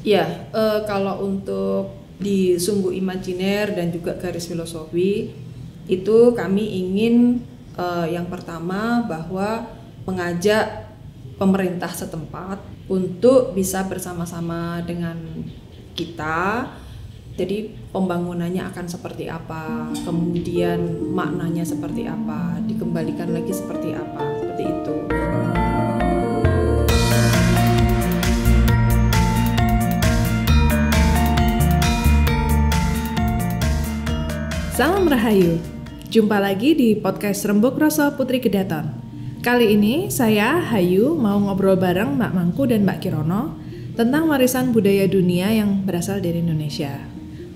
Ya, kalau untuk di Sumbu Imajiner dan juga Garis Filosofi itu kami ingin yang pertama bahwa mengajak pemerintah setempat untuk bisa bersama-sama dengan kita. Jadi pembangunannya akan seperti apa, kemudian maknanya seperti apa, dikembalikan lagi seperti apa, seperti itu. Salam Rahayu, jumpa lagi di podcast Rembuk Rasa Putri Kedaton. Kali ini saya, Hayu, mau ngobrol bareng Mbak Mangku dan Mbak Kirono tentang warisan budaya dunia yang berasal dari Indonesia.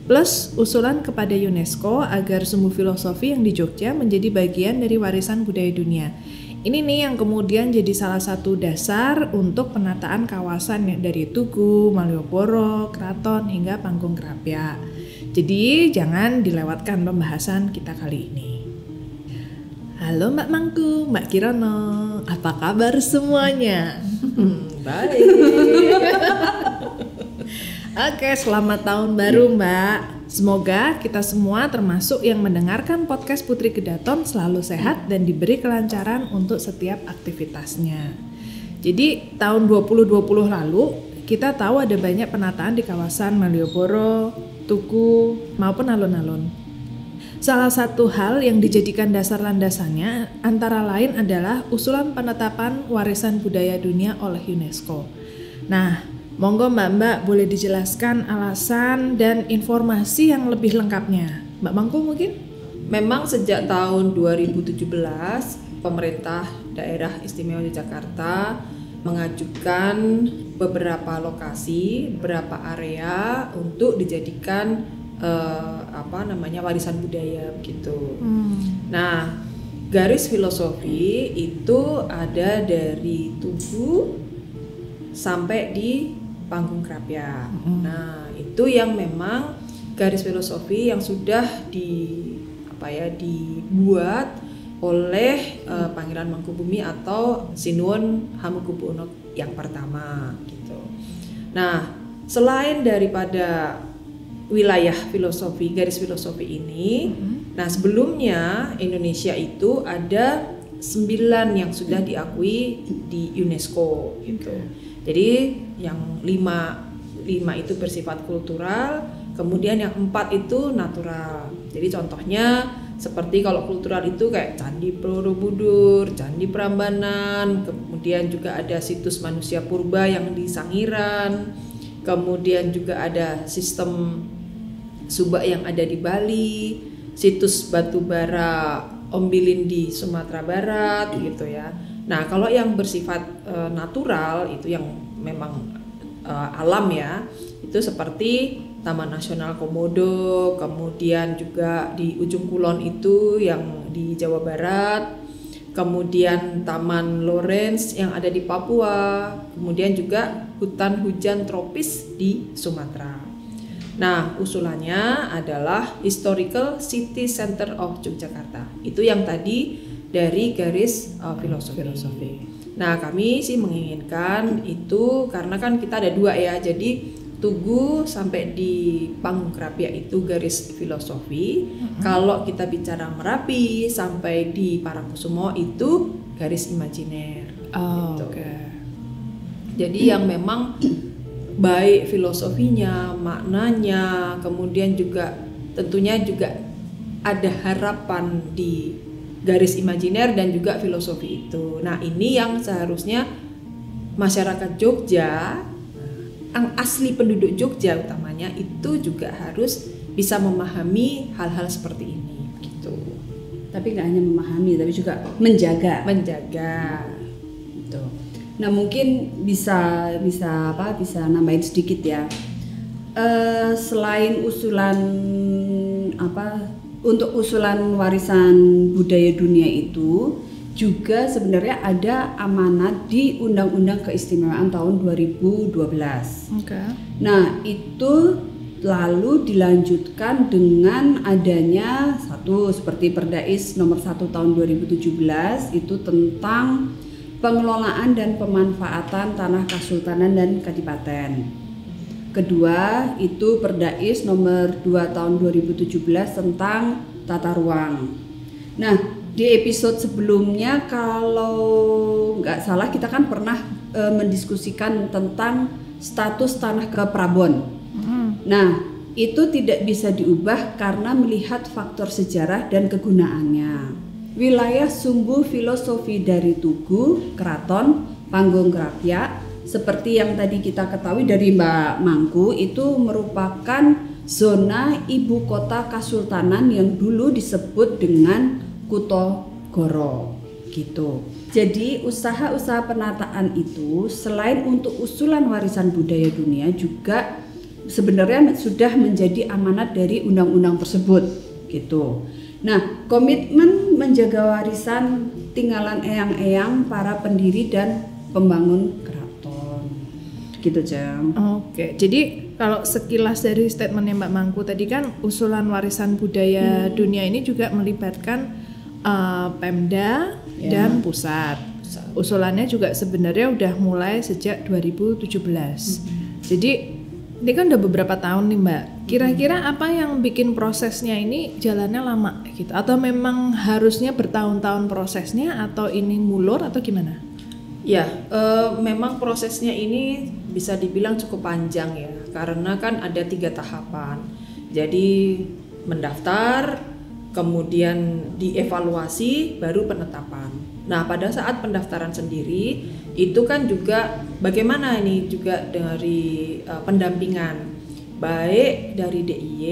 Plus usulan kepada UNESCO agar Sumbu Filosofi yang di Jogja menjadi bagian dari warisan budaya dunia. Ini nih yang kemudian jadi salah satu dasar untuk penataan kawasan dari Tugu, Malioboro, Kraton hingga Panggung Krapia. Jadi jangan dilewatkan pembahasan kita kali ini. Halo Mbak Mangku, Mbak Kirono, apa kabar semuanya? Baik. Oke, selamat tahun baru Mbak. Semoga kita semua termasuk yang mendengarkan podcast Putri Kedaton selalu sehat dan diberi kelancaran untuk setiap aktivitasnya. Jadi tahun 2020 lalu kita tahu ada banyak penataan di kawasan Malioboro, Tugu, maupun alun-alun. Salah satu hal yang dijadikan dasar landasannya antara lain adalah usulan penetapan warisan budaya dunia oleh UNESCO. Nah, monggo Mbak boleh dijelaskan alasan dan informasi yang lebih lengkapnya. Mbak Mangku mungkin? Memang sejak tahun 2017 pemerintah daerah istimewa Yogyakarta mengajukan beberapa lokasi, beberapa area untuk dijadikan warisan budaya gitu. Nah, garis filosofi itu ada dari Tugu sampai di Panggung Krapia. Nah, itu yang memang garis filosofi yang sudah dibuat oleh Pangeran Mangkubumi atau Sinuhun Hamengkubuwono yang pertama gitu. Nah, selain daripada wilayah filosofi, garis filosofi ini, nah sebelumnya Indonesia itu ada 9 yang sudah diakui di UNESCO gitu. Jadi yang 5 itu bersifat kultural, kemudian yang 4 itu natural. Jadi contohnya seperti kalau kultural itu kayak Candi Borobudur, Candi Prambanan, kemudian juga ada situs manusia purba yang di Sangiran, kemudian juga ada sistem subak yang ada di Bali, situs batu bara Ombilin di Sumatera Barat gitu ya. Nah, kalau yang bersifat natural itu yang memang alam ya, itu seperti Taman Nasional Komodo, kemudian juga di ujung kulon itu yang di Jawa Barat, kemudian Taman Lawrence yang ada di Papua, kemudian juga hutan hujan tropis di Sumatera. Nah, usulannya adalah Historical City Center of Yogyakarta. Itu yang tadi dari garis filosofi. Nah, kami sih menginginkan itu karena kan kita ada 2 ya, jadi Tugu sampai di Panggung Krapia itu garis filosofi. Kalau kita bicara Merapi sampai di Parangkusumo itu garis imajiner. Gitu. Okay. Jadi yang memang baik filosofinya, maknanya, kemudian juga tentunya juga ada harapan di garis imajiner dan juga filosofi itu. Nah, ini yang seharusnya masyarakat Jogja, asli penduduk Jogja utamanya itu juga harus bisa memahami hal-hal seperti ini gitu. Tapi nggak hanya memahami, tapi juga menjaga. Gitu. Nah, mungkin bisa nambahin sedikit ya. Selain usulan untuk usulan warisan budaya dunia itu juga sebenarnya ada amanat di Undang-Undang Keistimewaan tahun 2012. Nah, itu lalu dilanjutkan dengan adanya seperti Perdais nomor 1 tahun 2017 itu tentang pengelolaan dan pemanfaatan tanah kasultanan dan kadipaten. kedua itu Perdais nomor 2 tahun 2017 tentang tata ruang. Nah, di episode sebelumnya kalau nggak salah kita kan pernah mendiskusikan tentang status tanah ke Prabon. Nah, itu tidak bisa diubah karena melihat faktor sejarah dan kegunaannya. Wilayah sumbu filosofi dari Tugu, Keraton, Panggung Krapyak, seperti yang tadi kita ketahui dari Mbak Mangku, itu merupakan zona ibu kota Kasultanan yang dulu disebut dengan Kuto Goro gitu. Jadi usaha-usaha penataan itu selain untuk usulan warisan budaya dunia juga sebenarnya sudah menjadi amanat dari undang-undang tersebut gitu. Nah, komitmen menjaga warisan tinggalan eyang-eyang para pendiri dan pembangun keraton gitu, Jeng. Oke, jadi kalau sekilas dari statementnya Mbak Mangku tadi kan usulan warisan budaya dunia ini juga melibatkan Pemda dan pusat. Usulannya juga sebenarnya udah mulai sejak 2017. Jadi ini kan udah beberapa tahun nih Mbak. Kira-kira apa yang bikin prosesnya ini jalannya lama gitu? Atau memang harusnya bertahun-tahun prosesnya atau ini mulur atau gimana? Ya, memang prosesnya ini bisa dibilang cukup panjang ya. Karena kan ada 3 tahapan. Jadi mendaftar, kemudian dievaluasi, baru penetapan. Nah, pada saat pendaftaran sendiri itu kan juga bagaimana ini juga dari pendampingan, baik dari DIY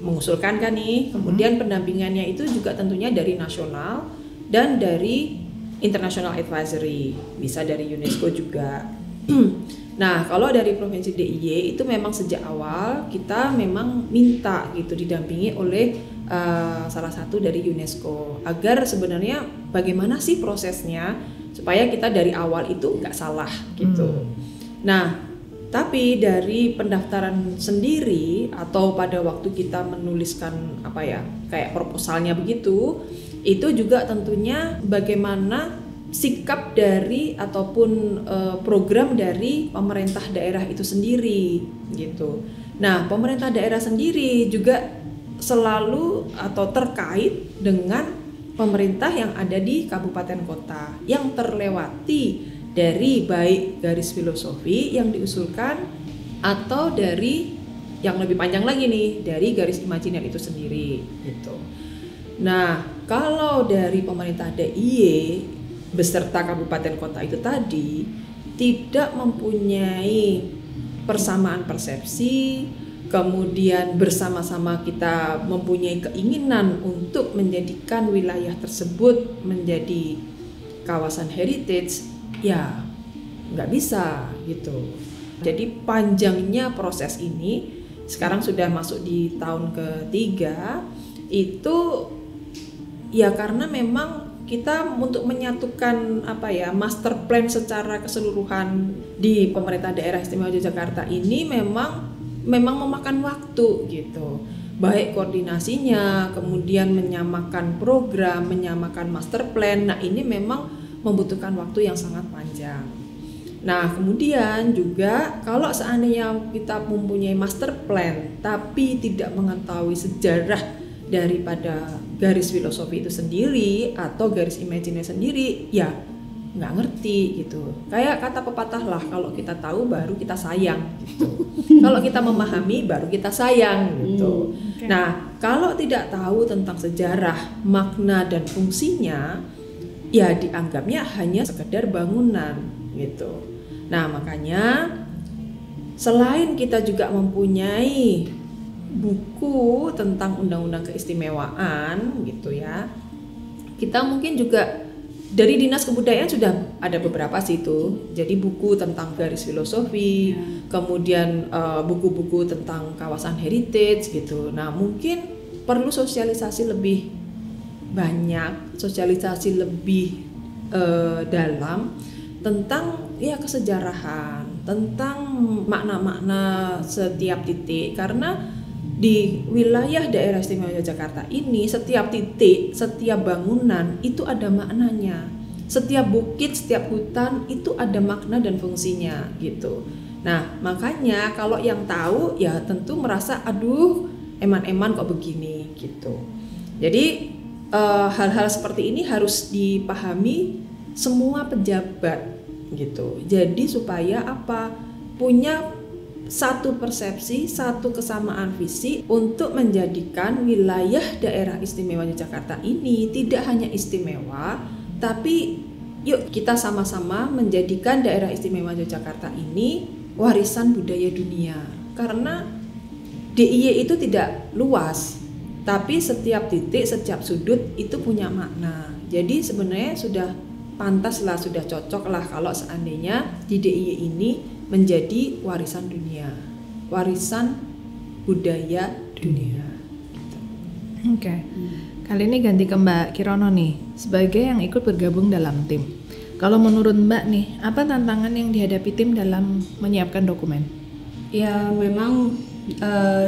mengusulkan kan nih, kemudian pendampingannya itu juga tentunya dari nasional dan dari international advisory, bisa dari UNESCO juga. Nah, kalau dari Provinsi DIY itu memang sejak awal kita memang minta gitu didampingi oleh salah satu dari UNESCO agar sebenarnya bagaimana sih prosesnya supaya kita dari awal itu nggak salah gitu. Nah, tapi dari pendaftaran sendiri atau pada waktu kita menuliskan apa ya kayak proposalnya begitu, itu juga tentunya bagaimana sikap dari ataupun program dari pemerintah daerah itu sendiri gitu. Nah, pemerintah daerah sendiri juga selalu atau terkait dengan pemerintah yang ada di kabupaten kota yang terlewati dari baik garis filosofi yang diusulkan atau dari yang lebih panjang lagi nih dari garis imajiner itu sendiri gitu. Nah, kalau dari pemerintah DIY beserta kabupaten kota itu tadi tidak mempunyai persamaan persepsi, kemudian bersama-sama kita mempunyai keinginan untuk menjadikan wilayah tersebut menjadi kawasan heritage, ya nggak bisa gitu. Jadi panjangnya proses ini sekarang sudah masuk di tahun ketiga itu ya karena memang kita untuk menyatukan apa ya master plan secara keseluruhan di pemerintah daerah istimewa Yogyakarta ini memang memakan waktu gitu, baik koordinasinya, kemudian menyamakan program, menyamakan master plan. Nah, ini memang membutuhkan waktu yang sangat panjang. Nah, kemudian juga kalau seandainya kita mempunyai master plan tapi tidak mengetahui sejarah daripada garis filosofi itu sendiri atau garis imajiner sendiri, ya nggak ngerti gitu. Kayak kata pepatah lah, kalau kita tahu baru kita sayang gitu. Kalau kita memahami baru kita sayang gitu. Okay. Nah, kalau tidak tahu tentang sejarah, makna dan fungsinya, ya dianggapnya hanya sekedar bangunan gitu. Nah, makanya selain kita juga mempunyai buku tentang undang-undang keistimewaan gitu ya, kita mungkin juga dari Dinas Kebudayaan sudah ada beberapa sih itu. Jadi buku tentang garis filosofi, kemudian buku-buku tentang kawasan heritage gitu. Nah, mungkin perlu sosialisasi lebih banyak, sosialisasi lebih dalam tentang ya kesejarahan, tentang makna-makna setiap titik, karena di wilayah daerah istimewa Yogyakarta ini setiap titik, setiap bangunan itu ada maknanya. Setiap bukit, setiap hutan itu ada makna dan fungsinya gitu. Nah, makanya kalau yang tahu ya tentu merasa aduh eman-eman kok begini gitu. Jadi hal-hal seperti ini harus dipahami semua pejabat gitu. Jadi supaya apa? Punya satu persepsi, satu kesamaan visi untuk menjadikan wilayah daerah istimewa Yogyakarta ini tidak hanya istimewa, tapi yuk kita sama-sama menjadikan daerah istimewa Yogyakarta ini warisan budaya dunia. Karena DIY itu tidak luas, tapi setiap titik, setiap sudut itu punya makna. Jadi sebenarnya sudah pantas lah, sudah cocok lah kalau seandainya di DIY ini menjadi warisan dunia, warisan budaya dunia. Gitu. Oke. Kali ini ganti ke Mbak Kirono nih, sebagai yang ikut bergabung dalam tim. Kalau menurut Mbak nih, apa tantangan yang dihadapi tim dalam menyiapkan dokumen? Ya memang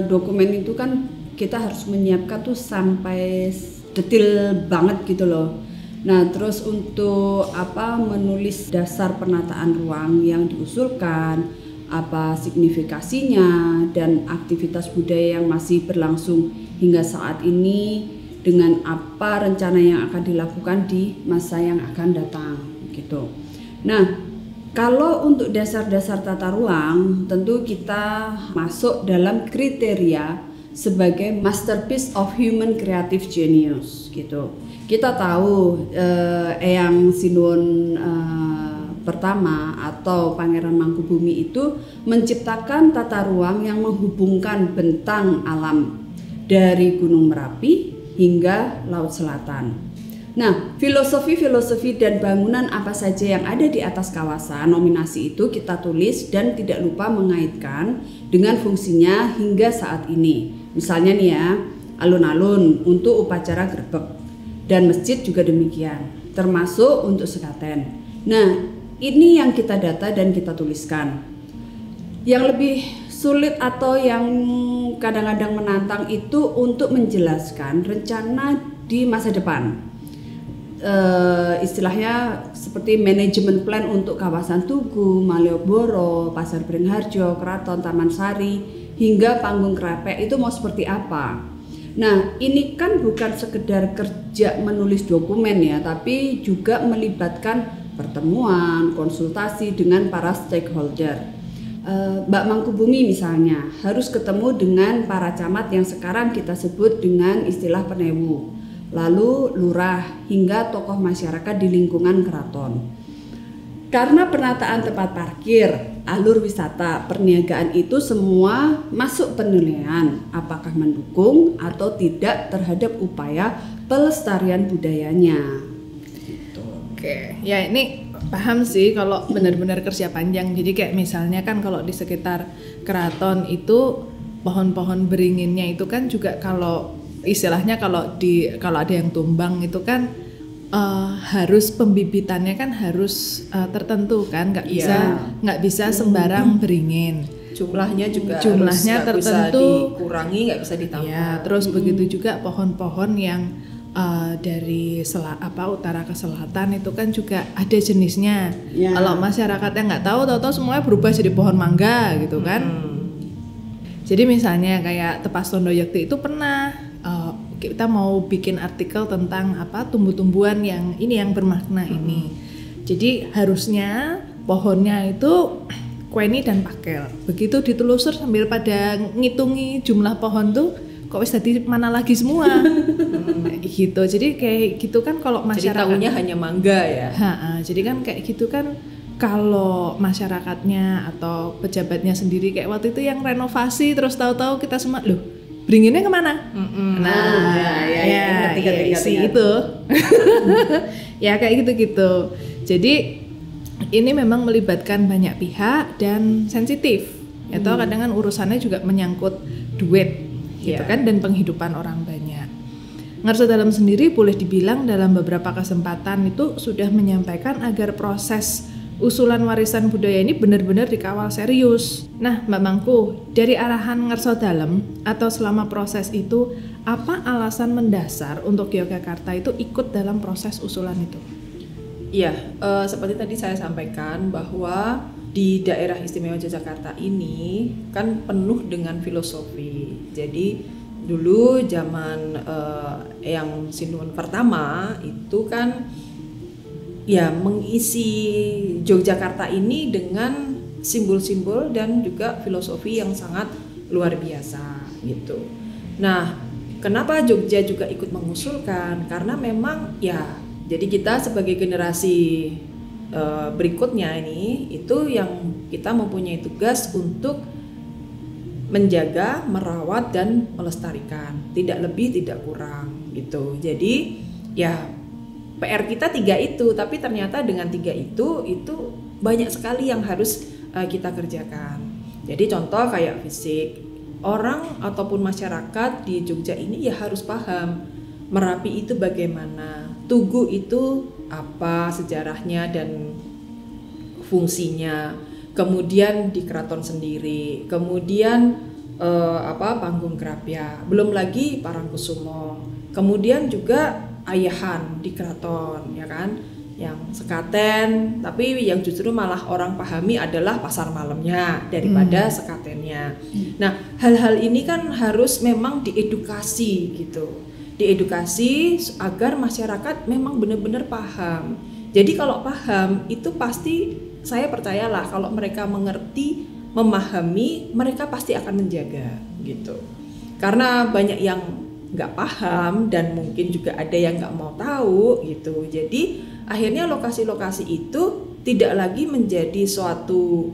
dokumen itu kan kita harus menyiapkan tuh sampai detail banget gitu loh. Nah, terus untuk menulis dasar penataan ruang yang diusulkan, apa signifikasinya dan aktivitas budaya yang masih berlangsung hingga saat ini dengan apa rencana yang akan dilakukan di masa yang akan datang gitu. Nah, kalau untuk dasar-dasar tata ruang tentu kita masuk dalam kriteria sebagai masterpiece of human creative genius gitu. Kita tahu Eyang Sinuhun pertama atau Pangeran Mangkubumi itu menciptakan tata ruang yang menghubungkan bentang alam dari Gunung Merapi hingga Laut Selatan. Nah, filosofi dan bangunan apa saja yang ada di atas kawasan nominasi itu kita tulis dan tidak lupa mengaitkan dengan fungsinya hingga saat ini. Misalnya nih ya, alun-alun untuk upacara grebek. Dan masjid juga demikian, termasuk untuk sekaten. Nah, ini yang kita data dan kita tuliskan. Yang lebih sulit atau yang kadang-kadang menantang itu untuk menjelaskan rencana di masa depan. Istilahnya seperti manajemen plan untuk kawasan Tugu, Malioboro, Pasar Beringharjo, Keraton, Taman Sari, hingga Panggung Krepek itu mau seperti apa. Nah, ini kan bukan sekedar kerja menulis dokumen ya, tapi juga melibatkan pertemuan, konsultasi dengan para stakeholder. Mbak Mangkubumi misalnya harus ketemu dengan para camat yang sekarang kita sebut dengan istilah penewu, lalu lurah hingga tokoh masyarakat di lingkungan keraton. Karena penataan tempat parkir, alur wisata, perniagaan itu semua masuk penilaian apakah mendukung atau tidak terhadap upaya pelestarian budayanya. Gitu. Oke, ya ini paham sih kalau benar-benar kerja panjang. Jadi kayak misalnya kan kalau di sekitar keraton itu pohon-pohon beringinnya itu kan juga kalau istilahnya kalau ada yang tumbang itu kan harus pembibitannya kan harus tertentu kan, nggak bisa sembarang beringin. Jumlahnya juga tertentu, bisa dikurangi, nggak bisa ditambah. Ya, terus begitu juga pohon-pohon yang dari utara ke selatan itu kan juga ada jenisnya. Ya. Kalau masyarakatnya nggak tahu semuanya berubah jadi pohon mangga gitu kan. Jadi misalnya kayak Tepas Tondoyekti itu pernah kita mau bikin artikel tentang tumbuh-tumbuhan yang bermakna ini. Jadi harusnya pohonnya itu kueni dan pakel. Begitu ditelusur sambil pada ngitungi jumlah pohon tuh kok bisa di mana lagi semua. Gitu. Jadi kayak gitu kan kalau masyarakat jadi tahunya hanya mangga ya. Jadi kan kayak gitu kan kalau masyarakatnya atau pejabatnya sendiri kayak waktu itu yang renovasi terus tahu-tahu kita semua loh beringinnya kemana? Itu. Ya kayak gitu-gitu. Jadi ini memang melibatkan banyak pihak dan sensitif. Atau kadang kan urusannya juga menyangkut duit, gitu kan, dan penghidupan orang banyak. Ngarso Dalem sendiri boleh dibilang dalam beberapa kesempatan itu sudah menyampaikan agar proses usulan warisan budaya ini benar-benar dikawal serius. Nah, Mbak Mangku, dari arahan Ngarso Dalem atau selama proses itu, apa alasan mendasar untuk Yogyakarta itu ikut dalam proses usulan itu? Iya, seperti tadi saya sampaikan bahwa di daerah istimewa Yogyakarta ini kan penuh dengan filosofi. Jadi dulu zaman yang Sinuhun pertama itu kan ya mengisi Yogyakarta ini dengan simbol-simbol dan juga filosofi yang sangat luar biasa gitu. Nah, kenapa Jogja juga ikut mengusulkan? Karena memang ya, jadi kita sebagai generasi berikutnya ini itu yang kita mempunyai tugas untuk menjaga, merawat dan melestarikan, tidak lebih tidak kurang gitu. Jadi ya PR kita 3 itu, tapi ternyata dengan 3 itu banyak sekali yang harus kita kerjakan. Jadi contoh kayak fisik, orang ataupun masyarakat di Jogja ini ya harus paham Merapi itu bagaimana, Tugu itu apa sejarahnya dan fungsinya, kemudian di keraton sendiri, kemudian Panggung Krapya, belum lagi Parangkusumo, kemudian juga Ayahan di keraton, ya kan, yang sekaten, tapi yang justru malah orang pahami adalah pasar malamnya daripada sekatennya. Nah, hal-hal ini kan harus memang diedukasi gitu. Diedukasi agar masyarakat memang benar-benar paham. Jadi kalau paham itu pasti, saya percayalah kalau mereka mengerti, memahami, mereka pasti akan menjaga gitu. Karena banyak yang nggak paham dan mungkin juga ada yang nggak mau tahu gitu. Jadi akhirnya lokasi-lokasi itu tidak lagi menjadi suatu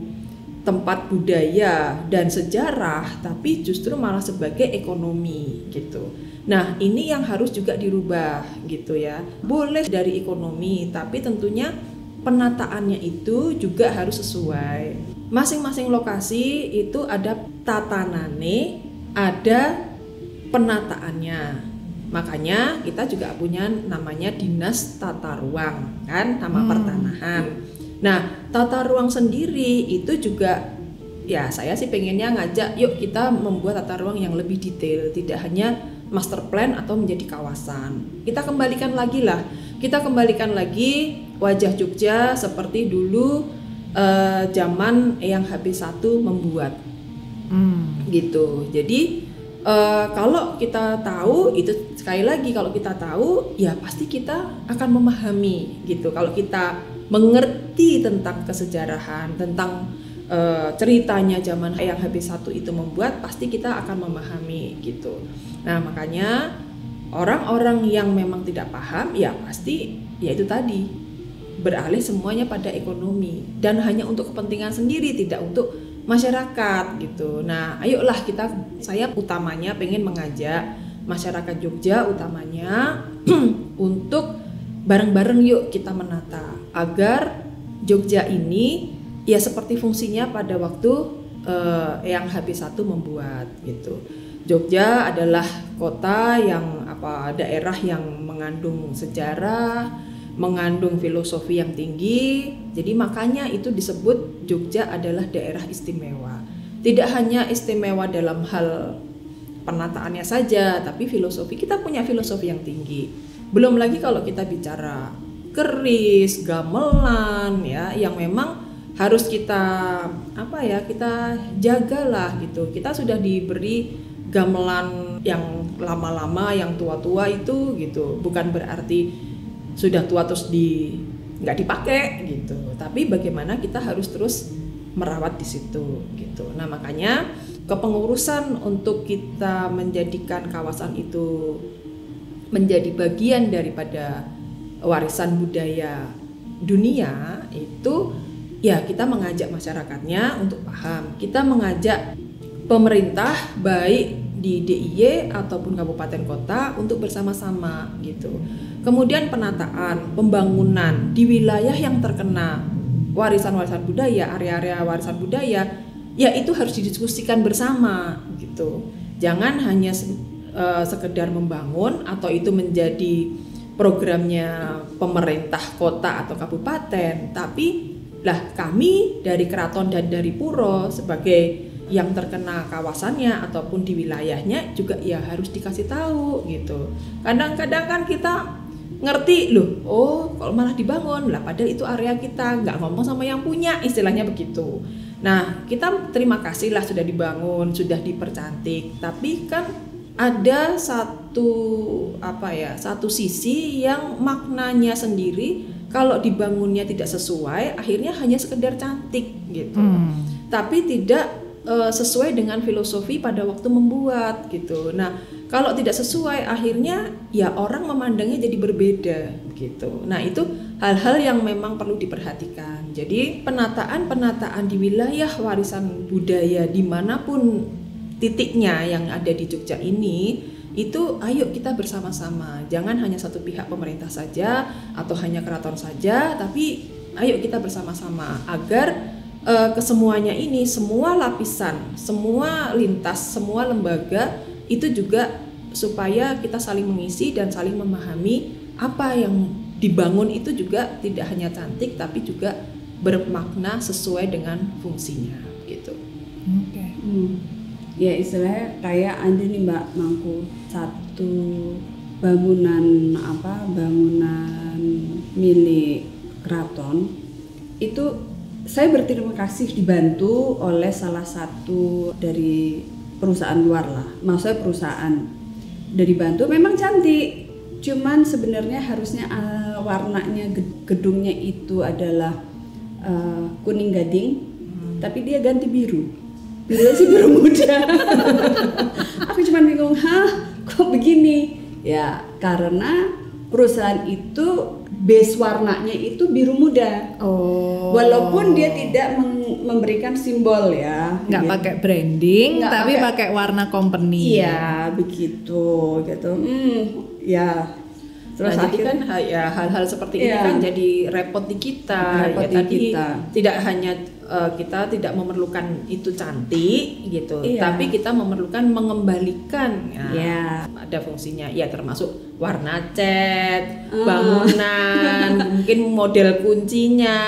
tempat budaya dan sejarah, tapi justru malah sebagai ekonomi gitu. Nah, ini yang harus juga dirubah gitu ya. Boleh dari ekonomi, tapi tentunya penataannya itu juga harus sesuai. Masing-masing lokasi itu ada tatanane, ada penataannya. Makanya kita juga punya namanya Dinas Tata Ruang, kan, nama pertanahan. Nah, tata ruang sendiri itu juga ya saya sih pengennya ngajak yuk kita membuat tata ruang yang lebih detail, tidak hanya master plan atau menjadi kawasan. Kita kembalikan lagi wajah Jogja seperti dulu zaman Eyang HP1 membuat gitu. Jadi kalau kita tahu itu, sekali lagi kalau kita tahu ya pasti kita akan memahami gitu. Kalau kita mengerti tentang kesejarahan, tentang ceritanya zaman Eyang HP1 itu membuat, pasti kita akan memahami gitu. Nah, makanya orang-orang yang memang tidak paham ya pasti ya itu tadi beralih semuanya pada ekonomi dan hanya untuk kepentingan sendiri, tidak untuk masyarakat gitu. Nah, ayolah saya utamanya pengen mengajak masyarakat Jogja utamanya untuk bareng-bareng yuk kita menata agar Jogja ini ya seperti fungsinya pada waktu Eyang HP1 membuat gitu. Jogja adalah kota yang daerah yang mengandung sejarah, mengandung filosofi yang tinggi. Jadi makanya itu disebut Jogja adalah daerah istimewa. Tidak hanya istimewa dalam hal penataannya saja, tapi filosofi, kita punya filosofi yang tinggi. Belum lagi kalau kita bicara keris, gamelan ya, yang memang harus kita kita jagalah gitu. Kita sudah diberi gamelan yang lama-lama, yang tua-tua itu gitu. Bukan berarti sudah tua terus nggak dipakai gitu. Tapi bagaimana kita harus terus merawat di situ gitu. Nah, makanya kepengurusan untuk kita menjadikan kawasan itu menjadi bagian daripada warisan budaya dunia itu ya kita mengajak masyarakatnya untuk paham. Kita mengajak pemerintah baik di DIY ataupun kabupaten kota untuk bersama-sama gitu. Kemudian penataan, pembangunan di wilayah yang terkena warisan-warisan budaya, area-area warisan budaya, ya itu harus didiskusikan bersama gitu. Jangan hanya sekedar membangun atau itu menjadi programnya pemerintah kota atau kabupaten, tapi kami dari keraton dan dari puro sebagai yang terkena kawasannya ataupun di wilayahnya juga ya harus dikasih tahu gitu. Kadang-kadang kan kita ngerti loh, oh kalau malah dibangun lah, padahal itu area kita, nggak ngomong sama yang punya, istilahnya begitu. Nah kita terima kasih lah sudah dibangun, sudah dipercantik, tapi kan ada satu sisi yang maknanya sendiri kalau dibangunnya tidak sesuai, akhirnya hanya sekedar cantik gitu, tapi tidak sesuai dengan filosofi pada waktu membuat gitu. Nah, kalau tidak sesuai akhirnya ya orang memandangnya jadi berbeda gitu. Nah, itu hal-hal yang memang perlu diperhatikan. Jadi penataan di wilayah warisan budaya dimanapun titiknya yang ada di Jogja ini, itu ayo kita bersama-sama. Jangan hanya satu pihak pemerintah saja atau hanya keraton saja, tapi ayo kita bersama-sama agar kesemuanya ini, semua lapisan, semua lintas, semua lembaga itu juga supaya kita saling mengisi dan saling memahami apa yang dibangun itu juga tidak hanya cantik tapi juga bermakna sesuai dengan fungsinya gitu. Oke. Ya istilahnya kayak ada nih Mbak Mangku, satu bangunan milik keraton itu saya berterima kasih dibantu oleh salah satu dari perusahaan luar lah, maksudnya perusahaan dari bantu memang cantik, cuman sebenarnya harusnya warnanya gedungnya itu adalah kuning gading, tapi dia ganti biru sih biru muda. Aku cuman bingung, kok begini? Ya karena perusahaan itu base warnanya itu biru muda. Walaupun dia tidak memberikan simbol ya. Nggak gitu. pakai branding, tapi pakai warna company. Iya, begitu gitu. Ya. Terus jadi kan ya hal-hal seperti ini kan jadi repot di kita. Tidak hanya kita tidak memerlukan itu cantik gitu, tapi kita memerlukan mengembalikan ada fungsinya ya, termasuk warna cat, bangunan, mungkin model kuncinya,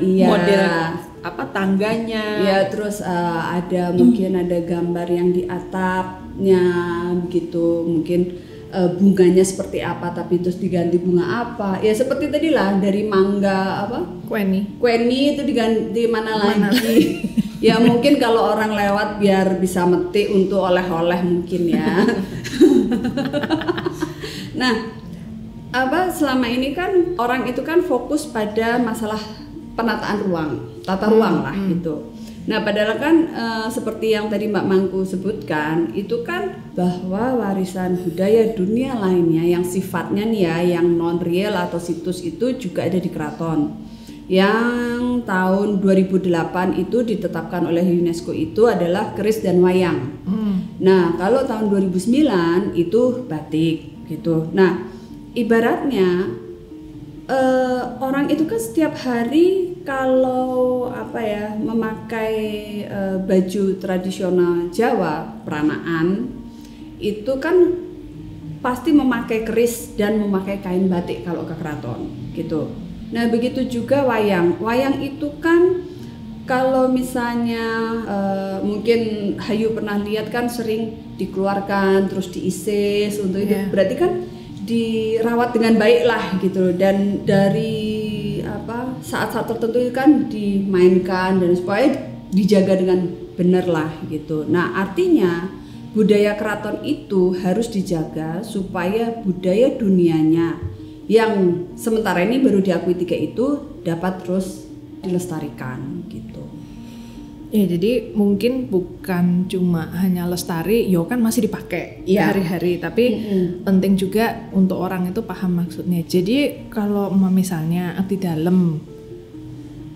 model tangganya. Ya, terus ada mungkin ada gambar yang di atapnya begitu, mungkin bunganya seperti apa tapi terus diganti bunga apa ya, seperti tadi lah dari mangga kueni itu diganti mana lagi. Ya mungkin kalau orang lewat biar bisa metik untuk oleh-oleh mungkin ya. Nah selama ini kan orang itu kan fokus pada masalah penataan ruang, tata ruang lah gitu. Nah padahal kan seperti yang tadi Mbak Mangku sebutkan itu kan bahwa warisan budaya dunia lainnya yang sifatnya nih ya yang non real atau situs itu juga ada di keraton. Yang tahun 2008 itu ditetapkan oleh UNESCO itu adalah keris dan wayang. Nah kalau tahun 2009 itu batik gitu. Nah ibaratnya orang itu kan setiap hari kalau memakai baju tradisional Jawa peranaan itu kan pasti memakai keris dan memakai kain batik kalau ke keraton gitu. Nah begitu juga wayang. Wayang itu kan kalau misalnya mungkin Hayu pernah lihat kan sering dikeluarkan terus diisis untuk itu, berarti kan dirawat dengan baik lah gitu, dan dari saat-saat tertentu kan dimainkan dan supaya dijaga dengan benar lah gitu. Nah artinya budaya keraton itu harus dijaga supaya budaya dunianya yang sementara ini baru diakui 3 itu dapat terus dilestarikan gitu. Ya jadi mungkin bukan cuma hanya lestari, kan masih dipakai hari-hari, tapi penting juga untuk orang itu paham maksudnya. Jadi kalau misalnya abdi dalem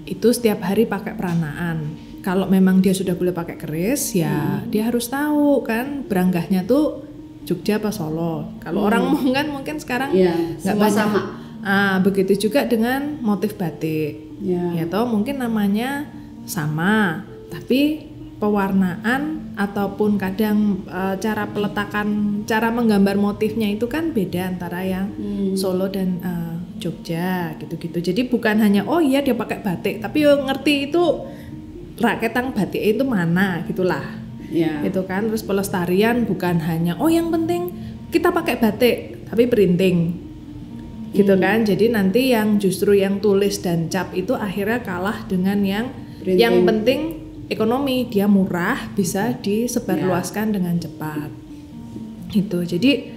itu setiap hari pakai peranaan, kalau memang dia sudah boleh pakai keris ya dia harus tahu kan beranggahnya tuh Jogja apa Solo. Kalau orang kan mungkin sekarang nggak banyak sama. Begitu juga dengan motif batik, ya toh mungkin namanya sama. Tapi pewarnaan ataupun kadang cara peletakan, cara menggambar motifnya itu kan beda antara yang Solo dan Jogja gitu-gitu. Jadi bukan hanya dia pakai batik, tapi ngerti itu raketan batik itu mana gitulah. Itu kan. Terus pelestarian bukan hanya yang penting kita pakai batik, tapi printing. gitu kan. Jadi nanti yang justru yang tulis dan cap itu akhirnya kalah dengan yang Printing. yang penting ekonomi, dia murah, bisa disebarluaskan dengan cepat. Gitu. Jadi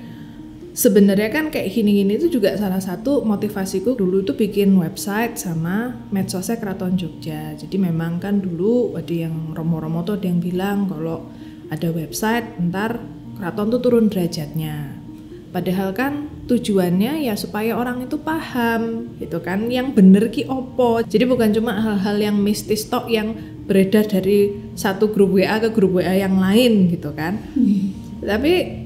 sebenarnya kan kayak gini-gini itu juga salah satu motivasiku dulu tuh bikin website sama medsosnya Keraton Jogja. Jadi memang kan dulu ada yang romo-romo tuh ada yang bilang kalau ada website ntar keraton tuh turun derajatnya. Padahal kan tujuannya ya supaya orang itu paham gitu kan yang bener ki opo. Jadi bukan cuma hal-hal yang mistis tok yang beredar dari satu grup WA ke grup WA yang lain gitu kan. Tapi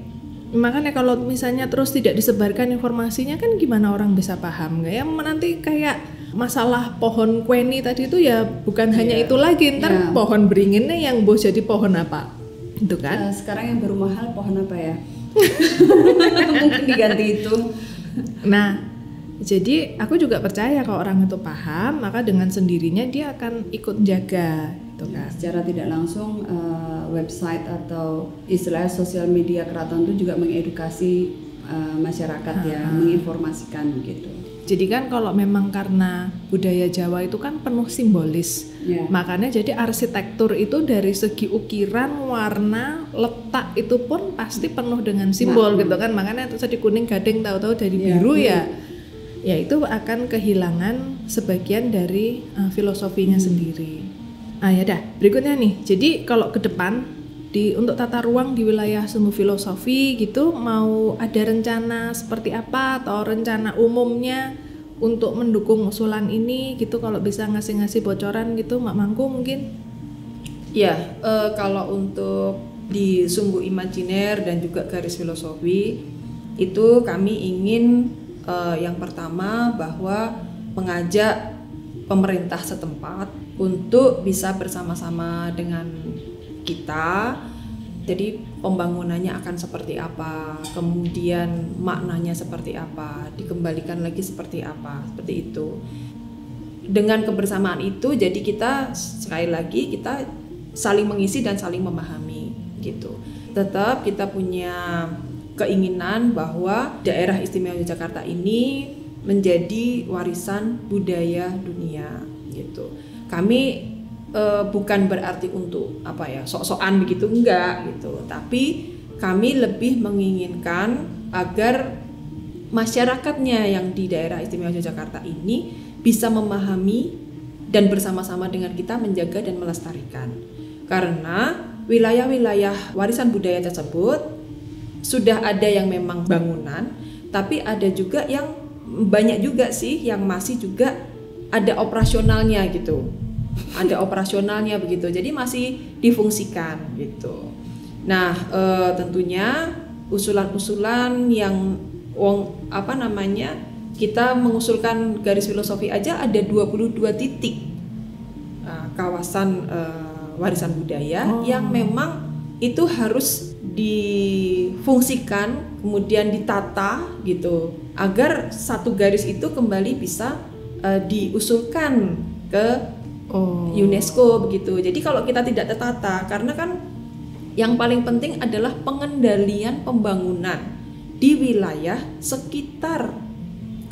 makanya kalau misalnya terus tidak disebarkan informasinya kan gimana orang bisa paham? Ya nanti kayak masalah pohon kueni tadi itu ya bukan hanya itu lagi, ntar pohon beringinnya yang bos jadi pohon apa? Itu kan? Sekarang yang baru mahal pohon apa ya? Mungkin diganti itu. Nah, jadi aku juga percaya kalau orang itu paham, maka dengan sendirinya dia akan ikut jaga, gitu kan? Secara tidak langsung website atau istilah sosial media keraton itu juga mengedukasi masyarakat ya, menginformasikan gitu. Jadi kan kalau memang karena budaya Jawa itu kan penuh simbolis, makanya jadi arsitektur itu dari segi ukiran, warna, letak itu pun pasti penuh dengan simbol gitu kan. Makanya itu tadi kuning gading tahu-tahu dari biru ya itu akan kehilangan sebagian dari filosofinya sendiri. Ya dah, berikutnya nih. Jadi kalau ke depan untuk tata ruang di wilayah Semu Filosofi gitu mau ada rencana seperti apa atau rencana umumnya untuk mendukung usulan ini gitu, kalau bisa ngasih bocoran gitu Mak Mangku mungkin? Ya, kalau untuk di Sumbu Imajiner dan juga Garis Filosofi itu kami ingin yang pertama bahwa mengajak pemerintah setempat untuk bisa bersama-sama dengan kita. Jadi pembangunannya akan seperti apa, kemudian maknanya seperti apa, dikembalikan lagi seperti apa, seperti itu. Dengan kebersamaan itu, jadi kita sekali lagi kita saling mengisi dan saling memahami gitu. Tetap kita punya keinginan bahwa daerah istimewa Yogyakarta ini menjadi warisan budaya dunia gitu. Kami bukan berarti untuk sok-sokan begitu, enggak gitu, tapi kami lebih menginginkan agar masyarakatnya yang di daerah istimewa Yogyakarta ini bisa memahami dan bersama-sama dengan kita menjaga dan melestarikan, karena wilayah-wilayah warisan budaya tersebut sudah ada yang memang bangunan, tapi ada juga yang banyak juga sih yang masih juga ada operasionalnya gitu. Ada operasionalnya begitu, jadi masih difungsikan gitu. Nah, tentunya usulan-usulan yang kita mengusulkan garis filosofi aja ada 22 titik kawasan warisan budaya yang memang itu harus difungsikan, kemudian ditata gitu, agar satu garis itu kembali bisa diusulkan ke UNESCO begitu. Jadi kalau kita tidak tertata, karena kan yang paling penting adalah pengendalian pembangunan di wilayah sekitar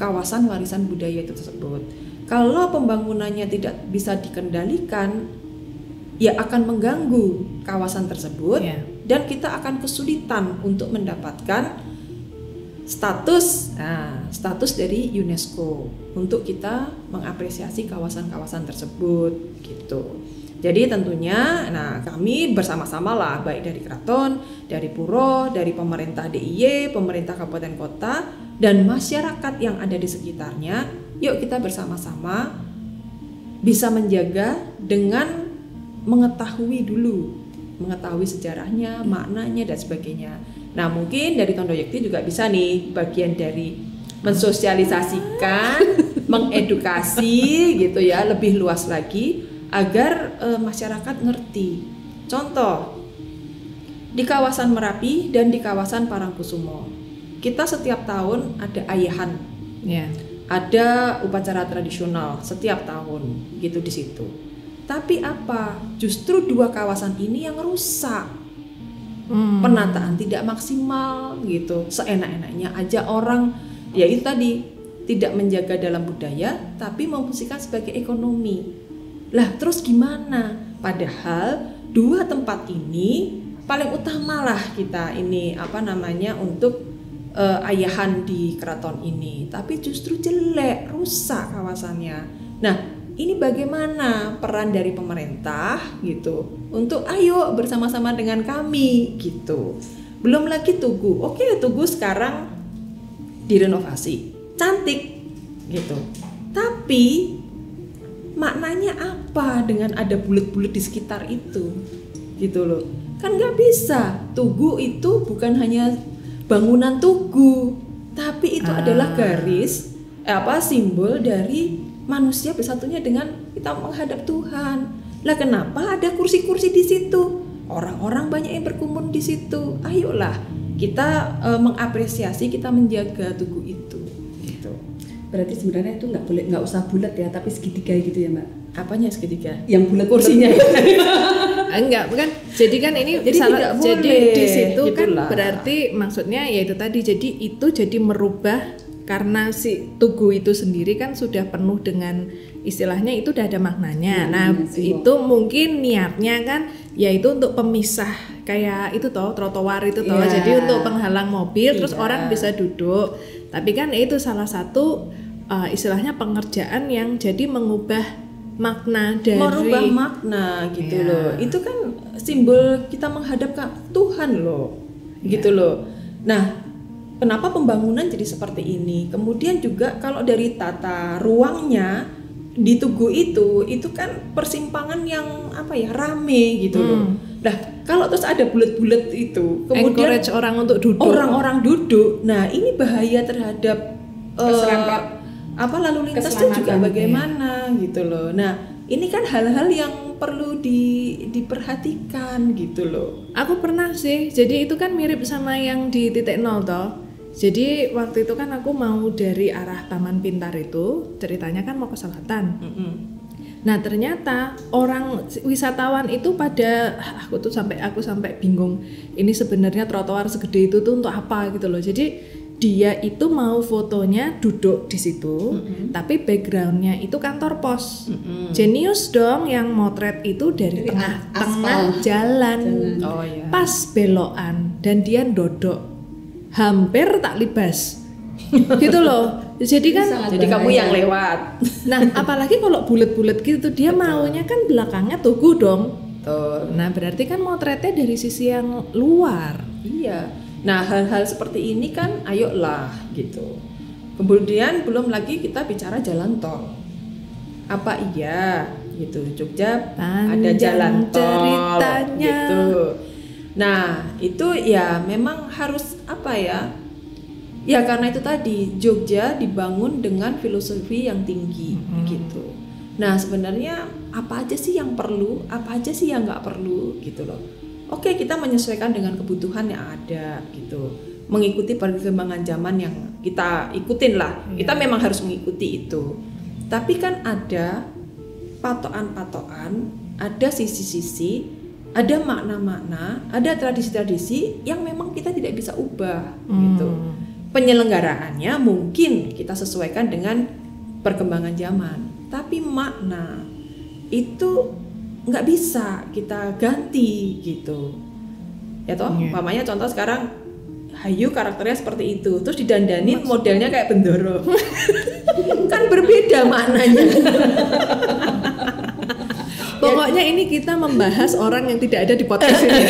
kawasan warisan budaya itu tersebut. Kalau pembangunannya tidak bisa dikendalikan, ya akan mengganggu kawasan tersebut dan kita akan kesulitan untuk mendapatkan status dari UNESCO untuk kita mengapresiasi kawasan-kawasan tersebut gitu. Jadi tentunya kami bersama-sama lah, baik dari keraton, dari puro, dari pemerintah DIY, pemerintah kabupaten kota dan masyarakat yang ada di sekitarnya, yuk kita bersama-sama bisa menjaga dengan mengetahui sejarahnya, maknanya dan sebagainya. Nah, mungkin dari Tondo Yekti juga bisa nih bagian dari mensosialisasikan, mengedukasi gitu ya, lebih luas lagi agar masyarakat ngerti. Contoh, di kawasan Merapi dan di kawasan Parangkusumo, kita setiap tahun ada ayahan. Ada upacara tradisional setiap tahun gitu di situ. Tapi apa? Justru dua kawasan ini yang rusak. Penataan tidak maksimal gitu, seenak-enaknya aja orang, ya itu tadi tidak menjaga dalam budaya tapi memfungsikan sebagai ekonomi. Lah terus gimana? Padahal dua tempat ini paling utamalah kita ini untuk ayahan di keraton ini, tapi justru jelek, rusak kawasannya. Nah, ini bagaimana peran dari pemerintah gitu untuk ayo bersama-sama dengan kami gitu. Belum lagi Tugu. Oke, Tugu sekarang direnovasi, cantik gitu. Tapi maknanya apa dengan ada bulet-bulet di sekitar itu? Gitu loh. Kan nggak bisa. Tugu itu bukan hanya bangunan tugu, tapi itu adalah garis simbol dari manusia bersatunya dengan kita menghadap Tuhan. Lah kenapa ada kursi-kursi di situ? Orang-orang banyak yang berkumpul di situ. Ayolah kita mengapresiasi, kita menjaga tugu itu. Gitu. Berarti sebenarnya itu nggak usah bulat ya, tapi segitiga gitu ya Mbak? Apanya segitiga? Yang bulat kursinya. Enggak, bukan. Jadi kan ini jadi salah. Jadi di situ gitulah. kan berarti maksudnya ya itu tadi. Jadi itu jadi merubah karena si tugu itu sendiri kan sudah penuh dengan istilahnya itu udah ada maknanya. Nah, itu mungkin niatnya kan yaitu untuk pemisah kayak itu toh trotoar itu toh. Yeah. Jadi untuk penghalang mobil terus orang bisa duduk. Tapi kan itu salah satu istilahnya pengerjaan yang jadi mengubah makna dari merubah makna gitu loh. Itu kan simbol kita menghadap ke Tuhan loh. Gitu loh. Nah, kenapa pembangunan jadi seperti ini? Kemudian juga kalau dari tata ruangnya di Tugu itu kan persimpangan yang rame gitu loh. Nah, kalau terus ada bulet-bulet itu, kemudian encourage orang untuk duduk. Orang-orang duduk. Nah, ini bahaya terhadap lalu lintas itu juga bagaimana gitu loh. Nah, ini kan hal-hal yang perlu diperhatikan gitu loh. Aku pernah sih. Jadi itu kan mirip sama yang di titik nol toh. Jadi waktu itu kan aku mau dari arah Taman Pintar itu, ceritanya kan mau ke selatan. Nah ternyata orang wisatawan itu pada aku sampai bingung. Ini sebenarnya trotoar segede itu tuh untuk apa gitu loh. Jadi dia itu mau fotonya duduk di situ, tapi backgroundnya itu kantor pos. Jenius dong yang motret itu dari tengah jalan, pas belokan dan dia dodok. Hampir tak libas gitu loh. Jadi kan jadi kamu yang lewat. Nah apalagi kalau bulet-bulet gitu dia maunya kan belakangnya tugu dong. Nah berarti kan motretnya dari sisi yang luar. Iya. Nah hal-hal seperti ini kan ayolah gitu. Kemudian belum lagi kita bicara jalan tol. Apa iya gitu Jogja ada jalan tol ceritanya. Gitu. Nah itu ya memang harus ya karena itu tadi Jogja dibangun dengan filosofi yang tinggi gitu. Nah sebenarnya apa aja sih yang perlu, apa aja sih yang nggak perlu gitu loh. Oke kita menyesuaikan dengan kebutuhan yang ada gitu, mengikuti perkembangan zaman yang kita ikutin lah. Kita memang harus mengikuti itu. Tapi kan ada patokan-patokan, ada sisi-sisi, ada makna-makna, ada tradisi-tradisi yang memang kita tidak bisa ubah gitu. Penyelenggaraannya mungkin kita sesuaikan dengan perkembangan zaman, tapi makna itu nggak bisa kita ganti gitu. Ya toh, umpamanya contoh sekarang Hayu karakternya seperti itu, terus didandanin modelnya kayak Bendoro. Kan berbeda maknanya. Pokoknya ini kita membahas orang yang tidak ada di podcast ini.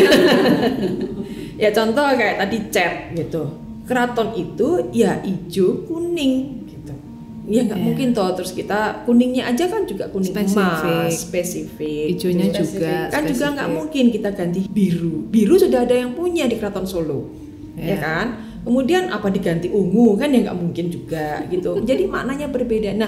Ya contoh kayak tadi cat gitu. Keraton itu ya hijau kuning gitu. Ya nggak mungkin toh terus kita kuningnya aja kan juga kuning emas spesifik. Hijaunya juga kan spesifik. Juga nggak mungkin kita ganti biru. Biru sudah ada yang punya di Keraton Solo. Ya kan? Kemudian apa diganti ungu kan ya nggak mungkin juga gitu. Jadi maknanya berbeda. Nah,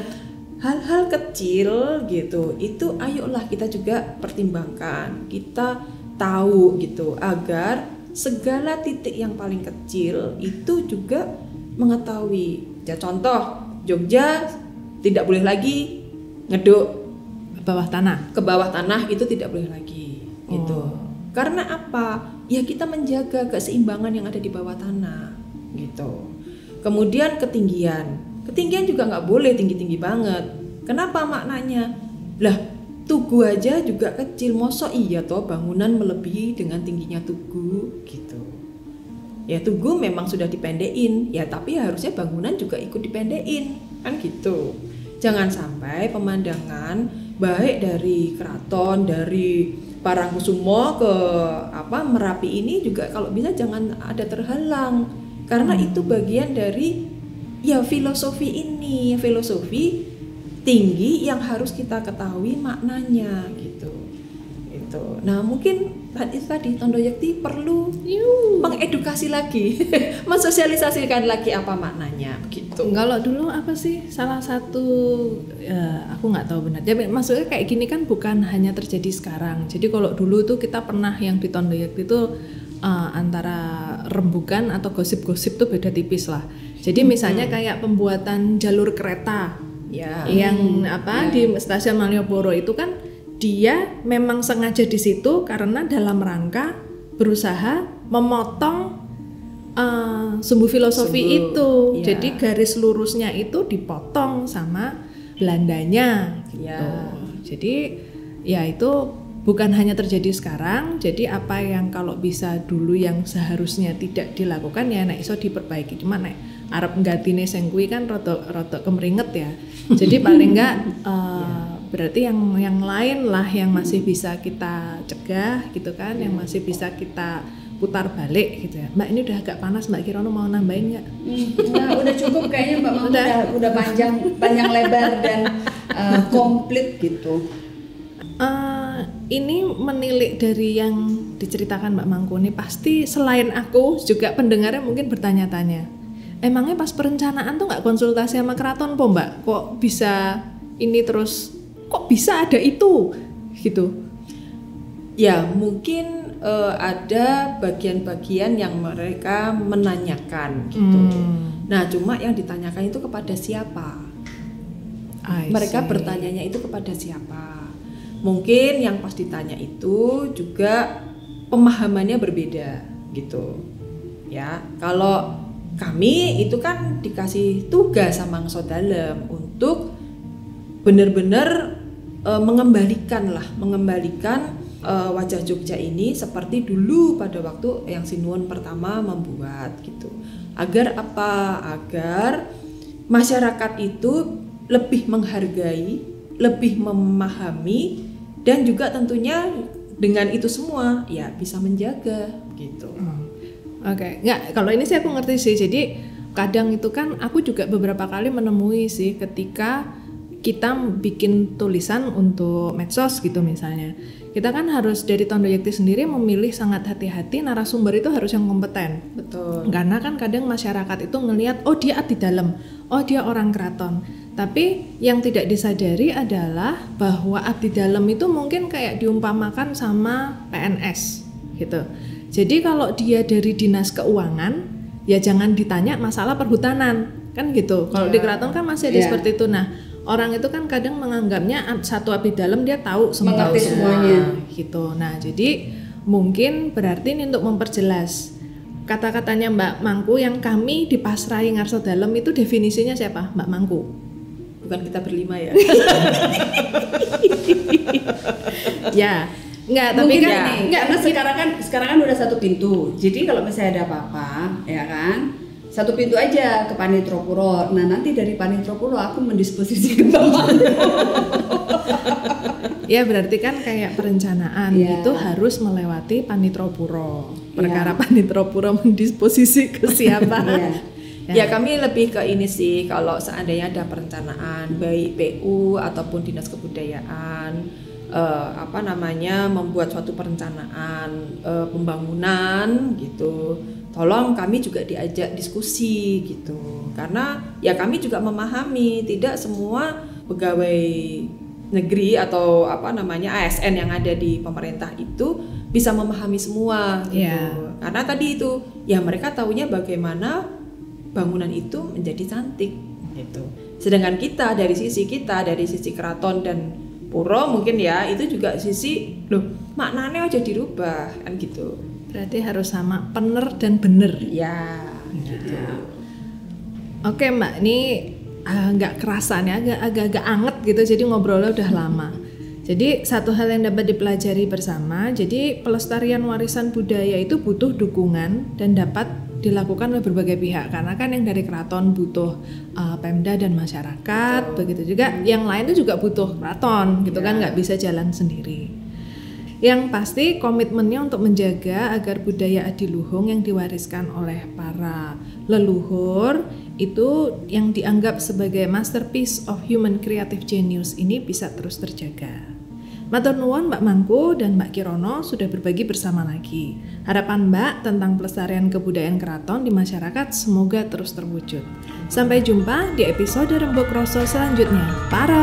hal-hal kecil gitu itu ayolah kita juga pertimbangkan, kita tahu gitu agar segala titik yang paling kecil itu juga mengetahui. Ya contoh Jogja tidak boleh lagi ngeduk ke bawah tanah itu tidak boleh lagi gitu. Karena apa? Ya kita menjaga keseimbangan yang ada di bawah tanah gitu. Kemudian ketinggian ketinggian juga nggak boleh tinggi-tinggi banget. Kenapa maknanya? Lah, tugu aja juga kecil, mosok iya toh bangunan melebihi dengan tingginya tugu gitu. Ya tugu memang sudah dipendekin, ya tapi harusnya bangunan juga ikut dipendekin, kan gitu. Jangan sampai pemandangan baik dari keraton, dari Parangkusumo ke Merapi ini juga kalau bisa jangan ada terhalang, karena itu bagian dari ya filosofi ini, filosofi tinggi yang harus kita ketahui maknanya gitu. Itu. Nah mungkin tadi Tondo Yekti perlu mengedukasi lagi, mensosialisasikan lagi apa maknanya gitu. Kalau dulu apa sih salah satu aku nggak tahu benar. Jadi maksudnya kayak gini kan bukan hanya terjadi sekarang. Jadi kalau dulu tuh kita pernah yang di Tondo Yekti itu antara rembukan atau gosip-gosip tuh beda tipis lah. Jadi misalnya kayak pembuatan jalur kereta yang di stasiun Malioboro itu kan dia memang sengaja di situ karena dalam rangka berusaha memotong sumbu filosofi itu. Jadi garis lurusnya itu dipotong sama Belandanya gitu. Jadi ya itu bukan hanya terjadi sekarang. Jadi apa yang kalau bisa dulu yang seharusnya tidak dilakukan ya nek iso diperbaiki. Cuma nek arep nggantine sing kuwi kan rada kemringet ya. Jadi paling enggak berarti yang lain lah yang masih bisa kita cegah gitu kan, yang masih bisa kita putar balik gitu ya. Mbak ini udah agak panas, Mbak Kirono mau nambahin nggak? Nah, udah cukup kayaknya Mbak Mangku udah panjang lebar dan komplit gitu. Ini menilik dari yang diceritakan Mbak Mangku ini pasti selain aku juga pendengarnya mungkin bertanya-tanya. Emangnya pas perencanaan tuh nggak konsultasi sama keraton po Mbak? Kok bisa ini terus? Kok bisa ada itu? Gitu. Ya mungkin ada bagian-bagian yang mereka menanyakan gitu. Nah cuma yang ditanyakan itu kepada siapa? Mereka bertanyanya itu kepada siapa? Mungkin yang pas ditanya itu juga pemahamannya berbeda gitu. Ya kalau kami itu kan dikasih tugas sama Ngso Dalem untuk benar-benar mengembalikan wajah Jogja ini seperti dulu pada waktu yang Sinuwun pertama membuat gitu. Agar apa? Agar masyarakat itu lebih menghargai, lebih memahami, dan juga tentunya dengan itu semua ya bisa menjaga gitu. Oke. Nggak, kalau ini sih aku ngerti sih. Jadi kadang itu kan aku juga beberapa kali menemui sih ketika kita bikin tulisan untuk medsos gitu misalnya. Kita kan harus dari Tondo Yekti sendiri memilih sangat hati-hati, narasumber itu harus yang kompeten. Betul. Karena kan kadang masyarakat itu ngelihat oh dia abdi dalam, oh dia orang keraton. Tapi yang tidak disadari adalah bahwa abdi dalam itu mungkin kayak diumpamakan sama PNS gitu. Jadi kalau dia dari dinas keuangan ya jangan ditanya masalah perhutanan kan gitu. Kalau di keraton kan masih ada seperti itu. Nah orang itu kan kadang menganggapnya satu abdi dalam dia tahu mengerti semuanya gitu. Nah jadi mungkin berarti ini untuk memperjelas kata-katanya Mbak Mangku yang kami dipasrahi Ngarso Dalem itu definisinya siapa Mbak Mangku? Bukan kita berlima ya. Ya enggak, tapi mungkin kan enggak, karena sekarang kan udah satu pintu. Jadi kalau misalnya ada apa-apa ya kan satu pintu aja ke Panitro Puro. Nah nanti dari Panitro Puro aku mendisposisi ke Bapak. Ya berarti kan kayak perencanaan itu harus melewati Panitro Puro. Perkara Panitro Puro mendisposisi ke siapa? Ya kami lebih ke ini sih, kalau seandainya ada perencanaan baik PU ataupun Dinas Kebudayaan membuat suatu perencanaan pembangunan gitu. Tolong kami juga diajak diskusi gitu. Karena ya kami juga memahami tidak semua pegawai negeri atau ASN yang ada di pemerintah itu bisa memahami semua gitu. Karena tadi itu ya mereka taunya bagaimana bangunan itu menjadi cantik gitu. Sedangkan kita dari sisi keraton dan puro mungkin ya itu juga sisi maknanya aja dirubah kan gitu. Berarti harus sama pener dan bener ya gitu. Oke Mbak, ini nggak kerasa nih, agak anget gitu, jadi ngobrolnya udah lama. Jadi satu hal yang dapat dipelajari bersama, jadi pelestarian warisan budaya itu butuh dukungan dan dapat dilakukan oleh berbagai pihak, karena kan yang dari keraton butuh Pemda dan masyarakat, begitu juga yang lain itu juga butuh keraton gitu kan, nggak bisa jalan sendiri. Yang pasti komitmennya untuk menjaga agar budaya adiluhung yang diwariskan oleh para leluhur itu yang dianggap sebagai masterpiece of human creative genius ini bisa terus terjaga. Matur nuwun Mbak Mangku dan Mbak Kirono sudah berbagi bersama lagi. Harapan Mbak tentang pelestarian kebudayaan keraton di masyarakat semoga terus terwujud. Sampai jumpa di episode Rembug Rasa selanjutnya. Para